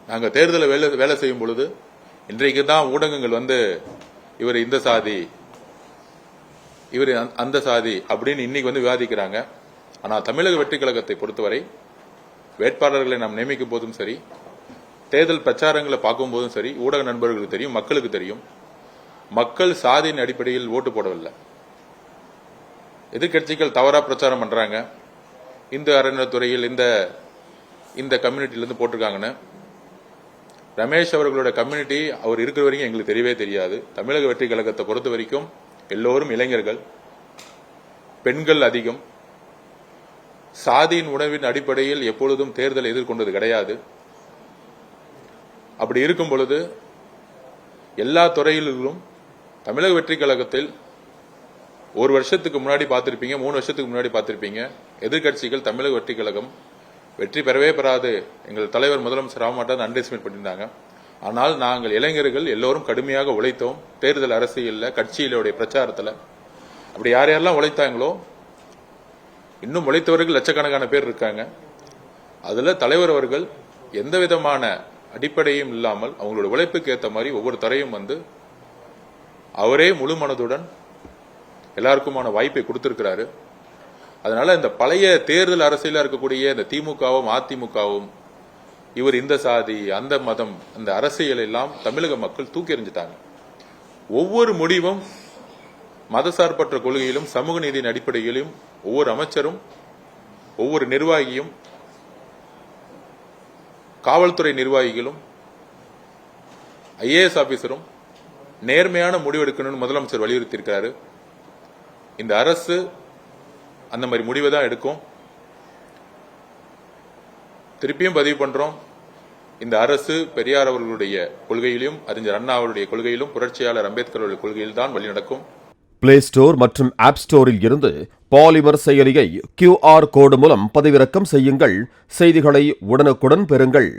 நாங்கள் தேர்தலில் வேலை செய்யும் பொழுது இன்றைக்கு தான் ஊடகங்கள் இவர் இந்த சாதி இவர் அந்த சாதி அப்படின்னு இன்னைக்கு விவாதிக்கிறாங்க. ஆனால் தமிழக வெற்றி கழகத்தை பொறுத்தவரை வேட்பாளர்களை நாம் நியமிக்கும் போதும் சரி, தேர்தல் பிரச்சாரங்களை பார்க்கும் போதும் சரி, ஊடக நண்பர்களுக்கு தெரியும், மக்களுக்கு தெரியும், மக்கள் சாதியின் அடிப்படையில் ஓட்டு போடவில்லை. எதிர்கட்சிகள் தவறா பிரச்சாரம் பண்றாங்க, இந்து அறநிலைத்துறையில் இந்த கம்யூனிட்டியிலிருந்து போட்டிருக்காங்கன்னு. ரமேஷ் அவர்களோட கம்யூனிட்டி அவர் இருக்கிற வரைக்கும் எங்களுக்கு தெரியவே தெரியாது. தமிழக வெற்றி கழகத்தை பொறுத்த வரைக்கும் எல்லோரும் இளைஞர்கள், பெண்கள் அதிகம். சாதியின் உணவின் அடிப்படையில் எப்பொழுதும் தேர்தலை எதிர்கொண்டது கிடையாது. அப்படி இருக்கும் பொழுது எல்லா துறையிலும் தமிழக வெற்றி கழகத்தில் ஒரு வருஷத்துக்கு முன்னாடி பார்த்திருப்பீங்க, 3 வருஷத்துக்கு முன்னாடி பார்த்திருப்பீங்க, எதிர்கட்சிகள் தமிழக வெற்றி கழகம் வெற்றி பெறவே பெறாது, எங்கள் தலைவர் முதலமைச்சர் ராமமாட்டான் அண்டர்எஸ்டிமேட் பண்ணியிருந்தாங்க. ஆனால் நாங்கள் இளைஞர்கள் எல்லோரும் கடுமையாக உழைத்தோம். தேர்தல் அரசியலில், கட்சியிலுடைய பிரச்சாரத்தில் அப்படி யார் யாரெல்லாம் உழைத்தாங்களோ, இன்னும் உழைத்தவர்கள் லட்சக்கணக்கான பேர் இருக்காங்க. அதுல தலைவர் அவர்கள் எந்த விதமான அடிப்படையும் இல்லாமல் அவங்களோட உழைப்புக்கு ஏற்ற மாதிரி ஒவ்வொரு துறையும் அவரே முழு மனதுடன் எல்லாருக்குமான வாய்ப்பை கொடுத்திருக்கிறாரு. அதனால இந்த பழைய தேர்தல் அரசியலா இருக்கக்கூடிய இந்த திமுகவும் அதிமுகவும் இவர் இந்த சாதி அந்த மதம் அந்த அரசியல் எல்லாம் தமிழக மக்கள் தூக்கி எறிஞ்சிட்டாங்க. ஒவ்வொரு முடிவும் மதசார்பற்ற கொள்கையிலும் சமூக நீதியின் அடிப்படையிலும் ஒவ்வொரு அமைச்சரும், ஒவ்வொரு நிர்வாகியும், காவல்துறை நிர்வாகிகளும், IAS ஆபீசரும் நேர்மையான முடிவெடுக்கணும்னு முதலமைச்சர் வலியுறுத்தியிருக்காரு. இந்த அரசு அந்த மாதிரி முடிவை தான் எடுக்கும். திருப்பியும் பதிவு பண்றோம், இந்த அரசு பெரியார் அவர்களுடைய கொள்கையிலும், அறிஞர் அண்ணா அவருடைய கொள்கையிலும், புரட்சியாளர் அம்பேத்கர் அவருடைய கொள்கையில் தான் வழி நடக்கும். பிளே ஸ்டோர் மற்றும் ஆப் ஸ்டோரில் இருந்து பாலிமர் செயலியை QR கோடு மூலம் பதிவிறக்கம் செய்யுங்கள். செய்திகளை உடனுக்குடன் பெறுங்கள்.